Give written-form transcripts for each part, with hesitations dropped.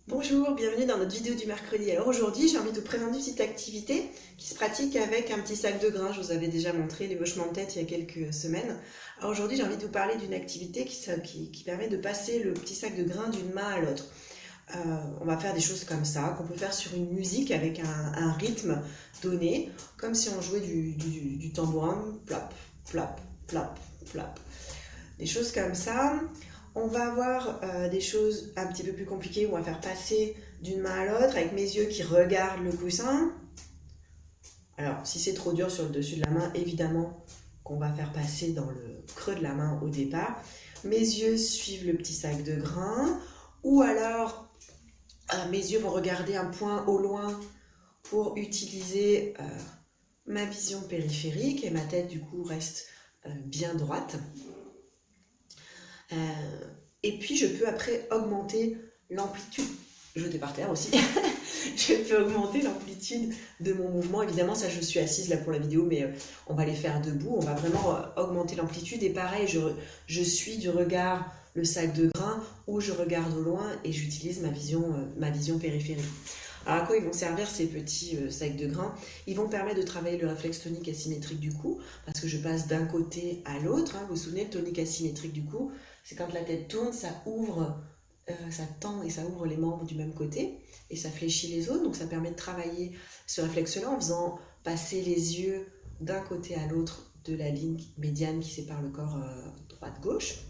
Bonjour, bienvenue dans notre vidéo du mercredi. Alors aujourd'hui, j'ai envie de vous présenter une petite activité qui se pratique avec un petit sac de grains. Je vous avais déjà montré les hochements de tête il y a quelques semaines. Alors aujourd'hui, j'ai envie de vous parler d'une activité qui permet de passer le petit sac de grains d'une main à l'autre. On va faire des choses comme ça, qu'on peut faire sur une musique avec un rythme donné, comme si on jouait du tambourin, plop, plop, plop, plop. Des choses comme ça. On va avoir des choses un petit peu plus compliquées où on va faire passer d'une main à l'autre avec mes yeux qui regardent le coussin. Alors, si c'est trop dur sur le dessus de la main, évidemment qu'on va faire passer dans le creux de la main au départ. Mes yeux suivent le petit sac de grains. Ou alors, mes yeux vont regarder un point au loin pour utiliser ma vision périphérique et ma tête, du coup, reste bien droite. Et puis je peux après augmenter l'amplitude, jeter par terre aussi, je peux augmenter l'amplitude de mon mouvement. Évidemment, ça je suis assise là pour la vidéo, mais on va les faire debout, on va vraiment augmenter l'amplitude. Et pareil, je suis du regard le sac de grains ou je regarde au loin et j'utilise ma vision périphérique. Alors à quoi ils vont servir ces petits sacs de grains? Ils vont permettre de travailler le réflexe tonique asymétrique du cou, parce que je passe d'un côté à l'autre. Vous vous souvenez, le tonique asymétrique du cou, c'est quand la tête tourne, ça ouvre, ça tend et ça ouvre les membres du même côté, et ça fléchit les autres. Donc ça permet de travailler ce réflexe-là en faisant passer les yeux d'un côté à l'autre de la ligne médiane qui sépare le corps droite-gauche.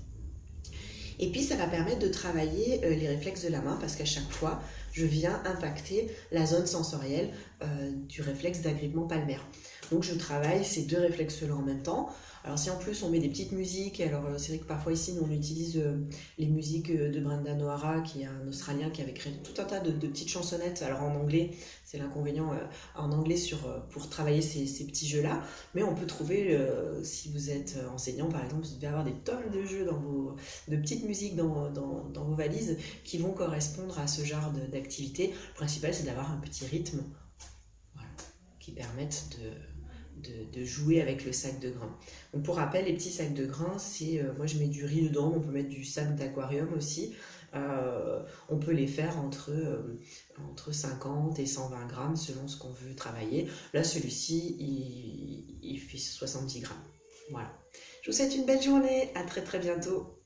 Et puis ça va permettre de travailler les réflexes de la main, parce qu'à chaque fois, je viens impacter la zone sensorielle du réflexe d'agrippement palmaire. Donc je travaille ces deux réflexes-là en même temps. Alors si en plus on met des petites musiques, alors c'est vrai que parfois ici nous on utilise les musiques de Brendan O'Hara, qui est un Australien qui avait créé tout un tas de petites chansonnettes, alors en anglais, c'est l'inconvénient en anglais pour travailler ces petits jeux-là, mais on peut trouver, si vous êtes enseignant par exemple, vous devez avoir des tonnes de jeux de petites musiques dans vos valises qui vont correspondre à ce genre d'activité. Le principal c'est d'avoir un petit rythme, voilà, qui permette de jouer avec le sac de grains. Donc pour rappel, les petits sacs de grains, c'est moi je mets du riz dedans, on peut mettre du sac d'aquarium aussi. On peut les faire entre 50 et 120 grammes selon ce qu'on veut travailler. Là, celui-ci, il fait 70 grammes. Voilà. Je vous souhaite une belle journée. À très très bientôt.